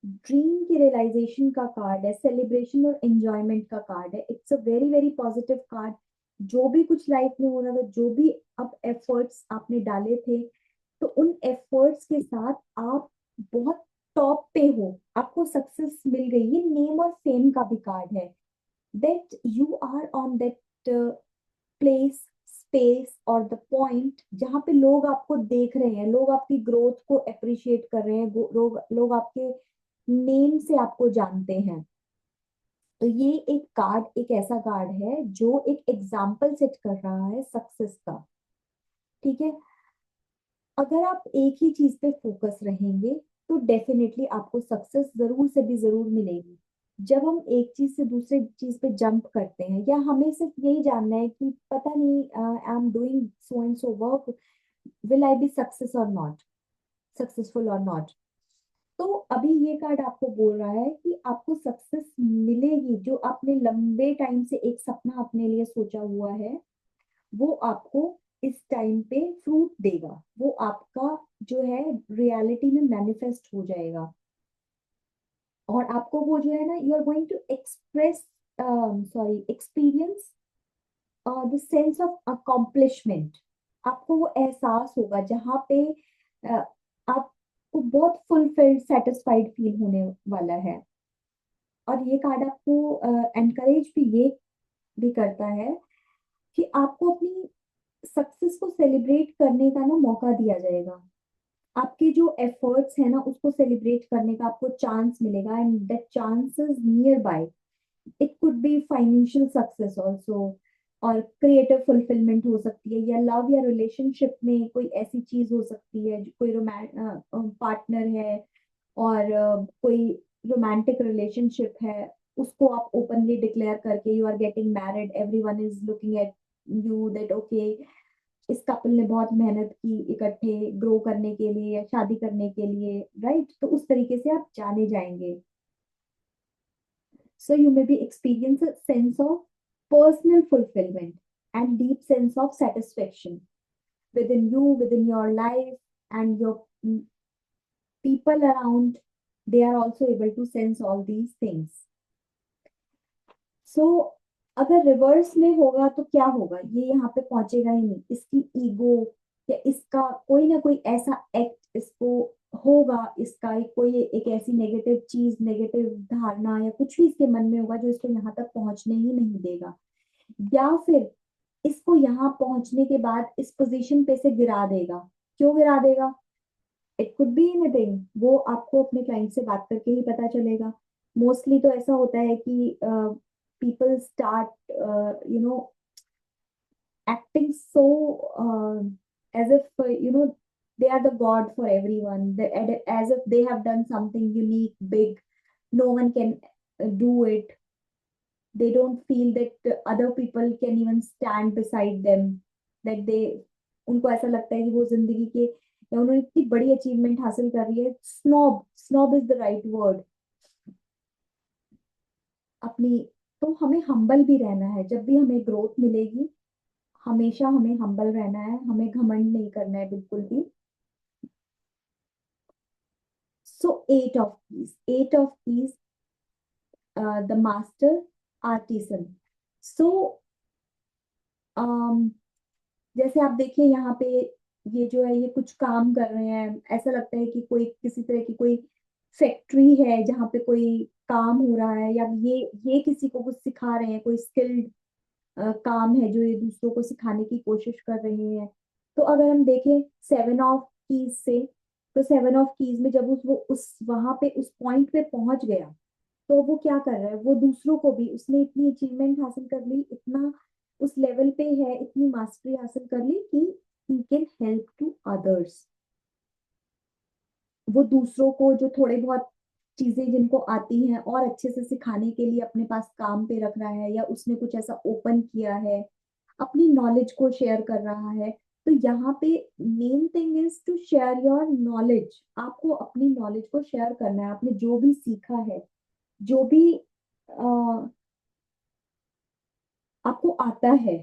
[SPEAKER 1] ड्रीम की रियलाइजेशन का कार्ड है, सेलिब्रेशन और एंजॉयमेंट का कार्ड है। It's a very very positive card. जो भी कुछ लाइफ में हो रहा था, जो भी अब एफर्ट्स आपने डाले थे, तो उन एफर्ट्स के साथ आप बहुत टॉप पे हो, आपको सक्सेस मिल गई। ये नेम और फेम का भी कार्ड है, that you are on that place, space और द पॉइंट जहां पे लोग आपको देख रहे हैं, लोग आपकी ग्रोथ को अप्रिशिएट कर रहे हैं, लोग आपके नेम से आपको जानते हैं। तो ये एक कार्ड, एक ऐसा कार्ड है जो एक एग्जाम्पल सेट कर रहा है सक्सेस का, ठीक है। अगर आप एक ही चीज पे फोकस रहेंगे तो डेफिनेटली आपको सक्सेस जरूर से भी जरूर मिलेगी। जब हम एक चीज से दूसरे चीज पे जंप करते हैं, या हमें सिर्फ यही जानना है कि पता नहीं I am doing so and so work, will I B success और नॉट, सक्सेसफुल और नॉट, तो अभी ये कार्ड आपको बोल रहा है कि आपको सक्सेस मिलेगी। जो आपने लंबे टाइम से एक सपना अपने लिए सोचा हुआ है, वो आपको इस टाइम पे फ्रूट देगा, वो आपका जो है रियलिटी में मैनिफेस्ट हो जाएगा। और आपको वो जो है ना, you are going to express, sorry, experience the sense of accomplishment. आपको वो एहसास होगा जहाँ पे आपको बहुत फुलफिल्ड, सेटिस्फाइड फील होने वाला है। और ये कार्ड आपको एनकरेज भी ये भी करता है कि आपको अपनी सक्सेस को सेलिब्रेट करने का ना मौका दिया जाएगा। आपके जो एफर्ट्स है ना, उसको सेलिब्रेट करने का आपको चांस मिलेगा, and that chance is near by. It could be financial success also, और क्रिएटिव फुलफिलमेंट हो सकती है, या लव या रिलेशनशिप में कोई ऐसी चीज हो सकती है, कोई पार्टनर है और कोई रोमांटिक रिलेशनशिप है, उसको आप ओपनली डिक्लेयर करके you are getting married, everyone is looking at you that okay, इस कपल ने बहुत मेहनत की इकट्ठे ग्रो करने के लिए या शादी करने के लिए, राइट। तो उस तरीके से आप जाने जाएंगे। So you may be experience a sense of personal fulfillment and deep sense of satisfaction within you, within your life, and your people around. They are also able to sense all these things. So अगर reverse में होगा तो क्या होगा, ये यहाँ पे पहुंचेगा ही नहीं। इसकी ईगो या इसका कोई ना कोई ऐसा एक्ट इसको होगा, इसका कोई एक ऐसी नेगेटिव चीज, नेगेटिव धारणा या कुछ भी इसके मन में होगा जो इसको यहाँ तक पहुंचने ही नहीं देगा, या फिर इसको यहाँ पहुंचने के बाद इस पोजीशन पे से गिरा देगा। क्यों गिरा देगा? इट कुड बी एनीथिंग, वो आपको अपने क्लाइंट से बात करके ही पता चलेगा। मोस्टली तो ऐसा होता है कि people start you know acting so as if they are the god for everyone, as if they have done something unique, big, no one can do it. They don't feel that other people can even stand beside them, that they, उनको ऐसा लगता है कि वो जिंदगी के, या उन्होंने इतनी बड़ी अचीवमेंट हासिल कर रही है। Snob, snob is the right word अपनी। तो हमें हम्बल भी रहना है, जब भी हमें ग्रोथ मिलेगी हमेशा हमें हम्बल रहना है, हमें घमंड नहीं करना है बिल्कुल भी। So eight of keys, the master artisan. सो जैसे आप देखिए यहाँ पे, ये जो है ये कुछ काम कर रहे हैं, ऐसा लगता है कि कोई किसी तरह की कोई फैक्ट्री है जहाँ पे कोई काम हो रहा है, या ये किसी को कुछ सिखा रहे हैं, कोई स्किल्ड काम है जो ये दूसरों को सिखाने की कोशिश कर रहे हैं। तो अगर हम देखें सेवन ऑफ कीज से, तो सेवन ऑफ कीज में जब वो उस वहां पे उस पॉइंट पे पहुंच गया, तो वो क्या कर रहा है, वो दूसरों को भी, उसने इतनी अचीवमेंट हासिल कर ली, इतना उस लेवल पे है, इतनी मास्टरी हासिल कर ली कि he can help to others. वो दूसरों को जो थोड़े बहुत चीजें जिनको आती हैं और अच्छे से सिखाने के लिए अपने पास काम पे रख रहा है, या उसने कुछ ऐसा ओपन किया है, अपनी नॉलेज को शेयर कर रहा है। तो यहाँ पे main thing is to share your knowledge. आपको अपनी नॉलेज को शेयर करना है, आपने जो भी सीखा है, जो भी आपको आता है,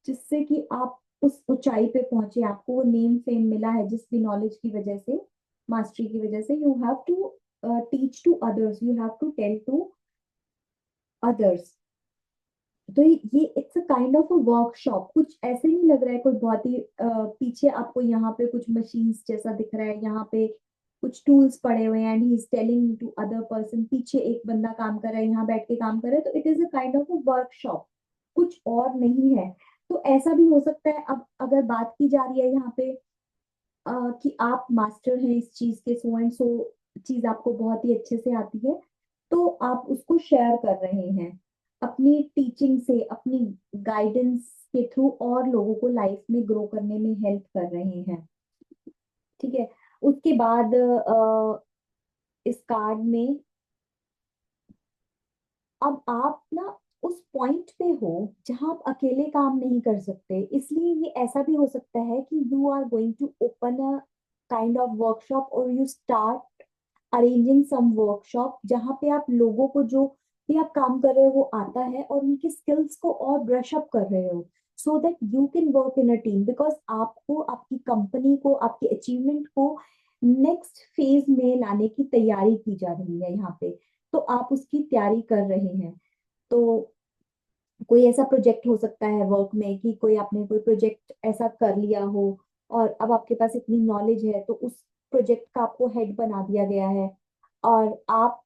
[SPEAKER 1] जिससे कि आप उस ऊंचाई पे पहुंचे, आपको वो नेम फेम मिला है जिस भी नॉलेज की वजह से, मास्टरी की वजह से, you have to teach to others, you have to tell to others. तो ये it's a kind of a workshop. कुछ ऐसे नहीं लग रहा है कोई बहुत ही पीछे आपको यहाँ पे कुछ मशीन्स जैसा दिख रहा है, यहाँ पे कुछ टूल्स पड़े हुए हैं and he is telling to other person, पीछे एक बंदा काम कर रहा है, यहाँ बैठ के काम कर रहा है। तो it is a kind of a workshop, कुछ और नहीं है। तो ऐसा भी हो सकता है। अब अगर बात की जा रही है यहाँ पे कि आप मास्टर हैं इस चीज के, सो एंड सो चीज आपको बहुत ही अच्छे से आती है, तो आप उसको शेयर कर रहे हैं अपनी टीचिंग से, अपनी गाइडेंस के थ्रू, और लोगों को लाइफ में ग्रो करने में हेल्प कर रहे हैं। ठीक है। उसके बाद इस कार्ड में अब आप ना उस पॉइंट पे हो जहां आप अकेले काम नहीं कर सकते, इसलिए ये ऐसा भी हो सकता है कि you are going to open a kind of workshop, और you start arranging some workshop जहां पे आप लोगों को जो भी आप काम कर रहे हो वो आता है, और उनकी स्किल्स को और ब्रश अप कर रहे हो, so that you can work in a team. Because आपको आपकी कंपनी को, आपके अचीवमेंट को नेक्स्ट फेज में लाने की तैयारी की जा रही है यहाँ पे, तो आप उसकी तैयारी कर रहे हैं। तो कोई ऐसा प्रोजेक्ट हो सकता है वर्क में कि कोई आपने कोई प्रोजेक्ट ऐसा कर लिया हो, और अब आपके पास इतनी नॉलेज है, तो उस प्रोजेक्ट का आपको हेड बना दिया गया है, और आप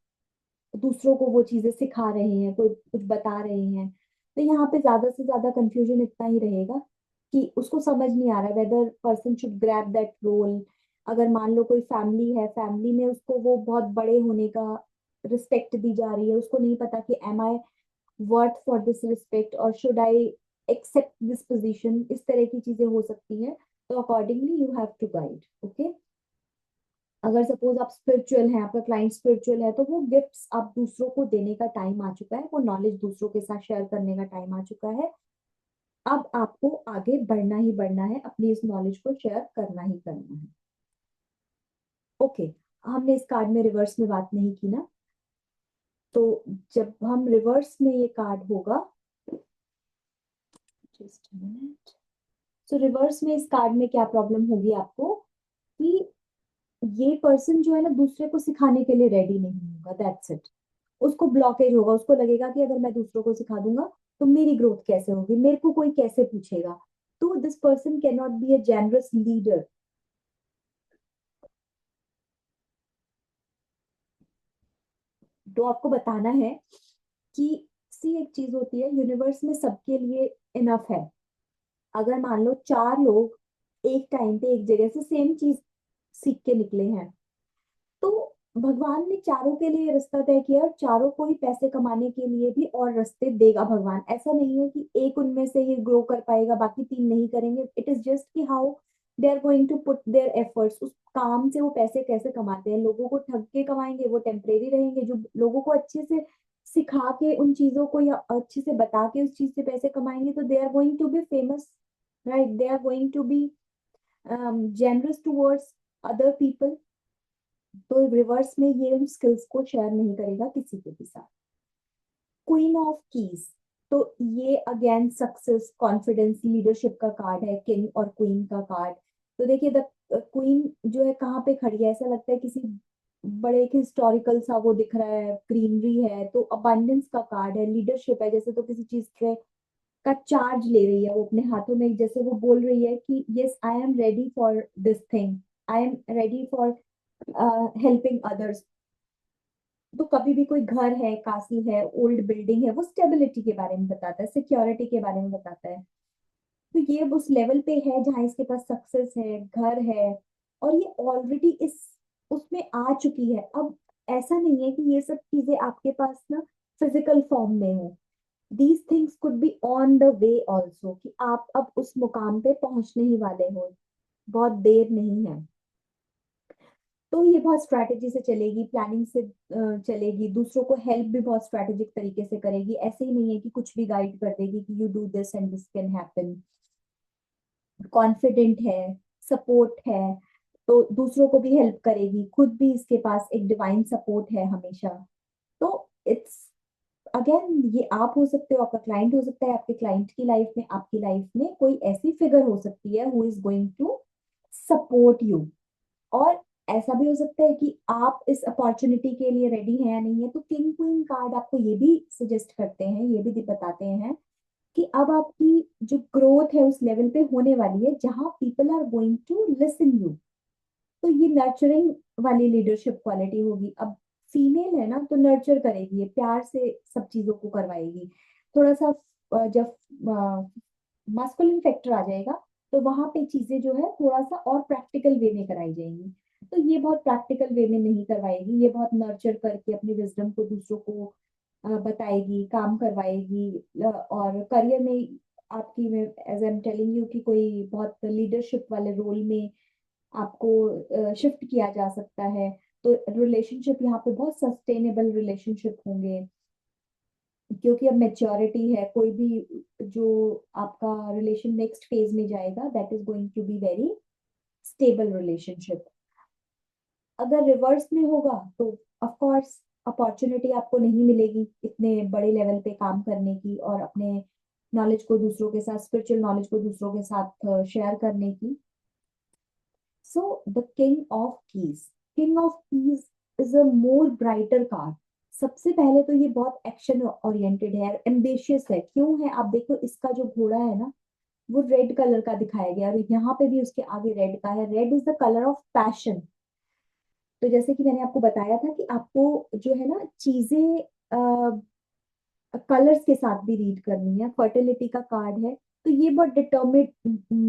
[SPEAKER 1] दूसरों को वो चीजें सिखा रहे हैं, कोई कुछ बता रहे हैं। तो यहाँ पे ज्यादा से ज्यादा कंफ्यूजन इतना ही रहेगा कि उसको समझ नहीं आ रहा whether person should grab that role. अगर मान लो कोई फैमिली है, फैमिली में उसको वो बहुत बड़े होने का रिस्पेक्ट दी जा रही है, उसको नहीं पता कि am I worth for this respect, और should I accept this position, इस तरह की चीजें हो सकती हैं। तो accordingly you have to guide. Okay. अगर सपोज आप स्पिरिचुअल हैं, आपका क्लाइंट स्पिरिचुअल है, तो वो गिफ्ट्स आप दूसरों को देने का टाइम आ चुका है, वो नॉलेज दूसरों के साथ शेयर करने का टाइम आ चुका है। अब आपको आगे बढ़ना ही बढ़ना है, अपनी इस नॉलेज को शेयर करना ही करना है। ओके। हमने इस कार्ड में रिवर्स में बात नहीं की ना, तो जब हम रिवर्स में ये कार्ड होगा, जस्ट मिनट। सो रिवर्स में इस कार्ड में क्या प्रॉब्लम होगी आपको, कि ये पर्सन जो है ना दूसरे को सिखाने के लिए रेडी नहीं होगा, दैट्स इट। उसको ब्लॉकेज होगा, उसको लगेगा कि अगर मैं दूसरों को सिखा दूंगा तो मेरी ग्रोथ कैसे होगी, मेरे को कोई कैसे पूछेगा। तो this person can not be a generous leader. तो आपको बताना है कि सी एक चीज होती है, यूनिवर्स में सबके लिए इनफ है। अगर मान लो चार लोग एक टाइम पे एक जगह से सेम चीज सीख के निकले हैं, तो भगवान ने चारों के लिए रास्ता तय किया, और चारों को ही पैसे कमाने के लिए भी और रास्ते देगा भगवान। ऐसा नहीं है कि एक उनमें से ही ग्रो कर पाएगा, बाकी तीन नहीं करेंगे। इट इज जस्ट कि how they are going to put their efforts, उस काम से वो पैसे कैसे कमाते हैं। लोगों को ठग के कमाएंगे वो टेम्परेरी रहेंगे, जो लोगों को अच्छे से सिखा के उन चीजों को या अच्छे से बता के उस चीज से पैसे कमाएंगे, तो they are going to be famous, right, they are going to be generous towards other people। तो रिवर्स में ये उन स्किल्स को शेयर नहीं करेगा किसी के भी साथ। क्वीन ऑफ कीज, तो ये अगेन सक्सेस, कॉन्फिडेंस, लीडरशिप का कार्ड है, किंग और क्वीन का कार्ड। तो देखिए द क्वीन जो है कहाँ पे खड़ी है, ऐसा लगता है किसी बड़े एक हिस्टोरिकल सा वो दिख रहा है, ग्रीनरी है, तो अबंडेंस का कार्ड है, लीडरशिप है, जैसे तो किसी चीज के का चार्ज ले रही है वो अपने हाथों में, जैसे वो बोल रही है कि yes I am ready for this thing, I am ready for helping others. तो कभी भी कोई घर है, कासी है, ओल्ड बिल्डिंग है, वो स्टेबिलिटी के बारे में बताता है, सिक्योरिटी के बारे में बताता है। तो ये अब उस लेवल पे है जहाँ इसके पास सक्सेस है, घर है, और ये ऑलरेडी इस उसमें आ चुकी है। अब ऐसा नहीं है कि ये सब चीजें आपके पास ना फिजिकल फॉर्म में हो। These things could be on the way also, कि आप अब उस मुकाम पे पहुंचने ही वाले हो, बहुत देर नहीं है। तो ये बहुत स्ट्रैटेजी से चलेगी, प्लानिंग से चलेगी, दूसरों को हेल्प भी बहुत स्ट्रैटेजिक तरीके से करेगी। ऐसे ही नहीं है कि कुछ भी गाइड कर देगी कि you do this and this can happen. Confident है, सपोर्ट है, तो दूसरों को भी हेल्प करेगी, खुद भी इसके पास एक डिवाइन सपोर्ट है हमेशा। तो इट्स अगेन, ये आप हो सकते हो, आपका क्लाइंट हो सकता है, आपके क्लाइंट की लाइफ में, आपकी लाइफ में कोई ऐसी फिगर हो सकती है who is going to support you. और ऐसा भी हो सकता है कि आप इस अपॉर्चुनिटी के लिए रेडी हैं या नहीं है। तो किंग क्वीन कार्ड आपको ये भी सजेस्ट करते हैं, ये भी बताते हैं कि अब आपकी जो ग्रोथ है उस लेवल पे होने वाली है जहां people are going to listen you. तो ये नर्चरिंग वाली लीडरशिप क्वालिटी होगी। अब फीमेल है ना, तो नर्चर करेगी, ये प्यार से सब चीजों को करवाएगी। थोड़ा सा जब मास्कुलिन फैक्टर आ जाएगा, तो वहां पे चीजें जो है थोड़ा सा और प्रैक्टिकल वे में कराई जाएंगी। तो ये बहुत प्रैक्टिकल वे में नहीं करवाएगी, ये बहुत नर्चर करके अपनी विजडम को दूसरों को बताएगी, काम करवाएगी। और करियर में आपकी, में as I am telling you, कि कोई बहुत लीडरशिप वाले रोल में आपको शिफ्ट किया जा सकता है। तो रिलेशनशिप यहाँ पे बहुत सस्टेनेबल रिलेशनशिप होंगे, क्योंकि अब मेच्योरिटी है। कोई भी जो आपका रिलेशन नेक्स्ट फेज में जाएगा, that is going to be very stable relationship. अगर रिवर्स में होगा तो ऑफ कोर्स अपॉर्चुनिटी आपको नहीं मिलेगी इतने बड़े लेवल पे काम करने की, और अपने नॉलेज को दूसरों के साथ, स्पिरिचुअल नॉलेज को दूसरों के साथ शेयर करने की। So the king of keys, king of keys is a more brighter card. सबसे पहले तो ये बहुत एक्शन ओरिएंटेड है, एम्बिशियस है। क्यों है? आप देखो, इसका जो घोड़ा है ना, वो रेड कलर का दिखाया गया, और यहाँ पे भी उसके आगे रेड का है। Red is the colour of passion. तो जैसे कि मैंने आपको बताया था कि आपको जो है ना चीजें कलर्स के साथ भी रीड करनी है। फर्टिलिटी का कार्ड है, तो ये बहुत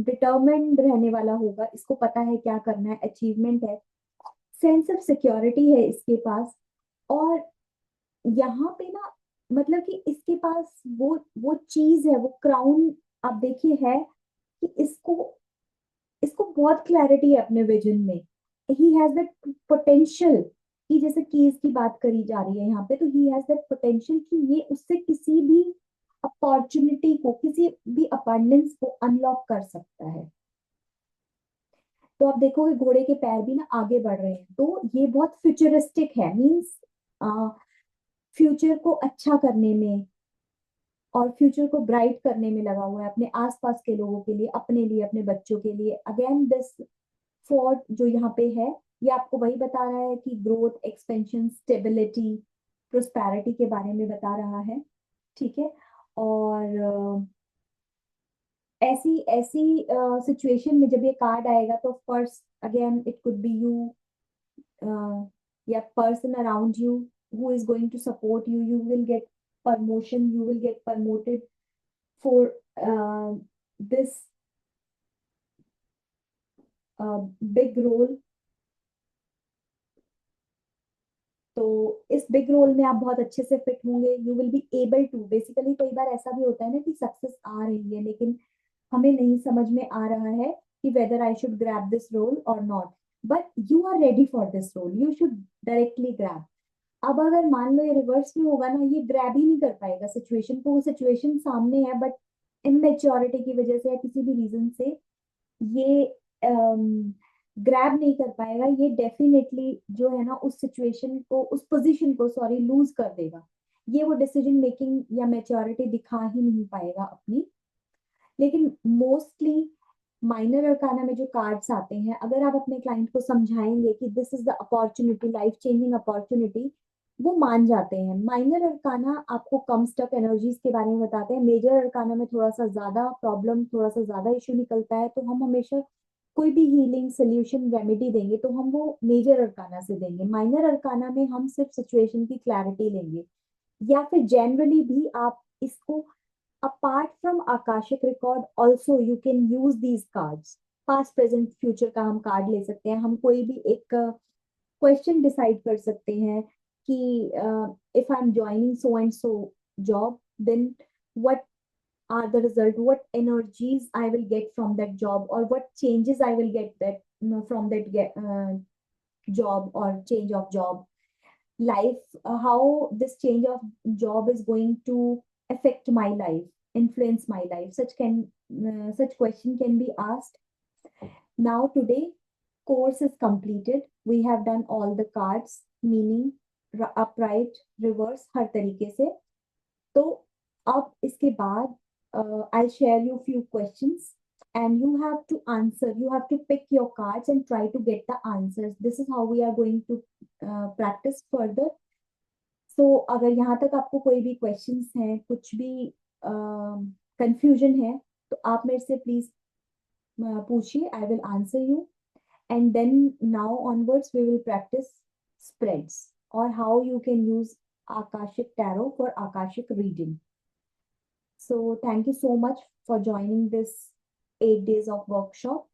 [SPEAKER 1] डिटर्मिन्ड रहने वाला होगा, इसको पता है क्या करना है, अचीवमेंट है, सेंस ऑफ सिक्योरिटी है इसके पास। और यहाँ पे ना, मतलब कि इसके पास वो चीज है, वो क्राउन आप देखिए है, कि इसको इसको बहुत क्लैरिटी है अपने विजन में। ही हैज दैट पोटेंशियल, कि जैसे कीज की बात करी जा रही है यहाँ पे, तो ही हैज दैट पोटेंशियल कि ये उससे किसी भी अपॉर्चुनिटी को, किसी भी अबंडेंस को अनलॉक कर सकता है। तो आप देखोगे घोड़े के पैर भी ना आगे बढ़ रहे हैं, तो ये बहुत फ्यूचरिस्टिक है। मीन्स फ्यूचर को अच्छा करने में और फ्यूचर को ब्राइट करने में लगा हुआ है, अपने आसपास के लोगों के लिए, अपने लिए, अपने बच्चों के लिए। अगेन दिस फोर्थ जो यहाँ पे है, ये आपको वही बता रहा है कि ग्रोथ, एक्सपेंशन, स्टेबिलिटी, प्रोस्पैरिटी के बारे में बता रहा है। ठीक है। और ऐसी ऐसी सिचुएशन में जब ये कार्ड आएगा, तो first again it could be you, या person around you who is going to support you. You will get promotion, you will get promoted for this big role। तो इस बिग रोल में आप बहुत अच्छे से फिट होंगे। You will be able to, basically कई बार ऐसा भी होता है ना कि सक्सेस आ रही है, लेकिन हमें नहीं समझ में आ रहा है कि whether I should grab this role or not. But you are ready for this role, you should directly grab. अब अगर मान लो ये रिवर्स में होगा ना, ये ग्रैब ही नहीं कर पाएगा सिचुएशन को। वो सिचुएशन सामने है, बट इमेच्योरिटी की वजह से या किसी भी रीजन से ये ग्रैब नहीं कर पाएगा। ये डेफिनेटली जो है ना उस सिचुएशन को, उस पोजीशन को, सॉरी, लूज कर देगा। ये वो डिसीजन मेकिंग या मेच्योरिटी दिखा ही नहीं पाएगा अपनी। लेकिन मोस्टली माइनर अरकाना में जो कार्ड्स आते हैं, अगर आप अपने क्लाइंट को समझाएंगे कि this is the opportunity, life changing opportunity, वो मान जाते हैं। माइनर अरकाना आपको कम स्टक एनर्जीज के बारे में बताते हैं। मेजर अरकाना में थोड़ा सा ज्यादा प्रॉब्लम, थोड़ा सा ज्यादा इश्यू निकलता है, तो हम हमेशा कोई भी हीलिंग सोल्यूशन रेमेडी देंगे तो हम वो मेजर अरकाना से देंगे, माइनर अरकाना में हम सिर्फ सिचुएशन की क्लैरिटी लेंगे। या फिर जनरली भी आप इसको apart from Akashic record also you can use these cards. Past present future का हम कार्ड ले सकते हैं, हम कोई भी एक क्वेश्चन डिसाइड कर सकते हैं कि if I am joining so and so job, then what are the result, what energies I will get from that job, or what changes I will get that from that job or change of job life, how this change of job is going to affect my life, influence my life. Such question can be asked. Now today course is completed, we have done all the cards meaning, upright, reverse, हर तरीके से। तो अब इसके बाद I'll share you few questions and you have to answer. You have to pick your cards and try to get the answers. This is how we are going to practice further. So अगर यहाँ तक आपको कोई भी questions हैं, कुछ भी confusion है, तो आप मेरे से please पूछिए. I will answer you. And then now onwards we will practice spreads or how you can use Akashic Tarot for Akashic reading. So thank you so much for joining this 8 days of workshop.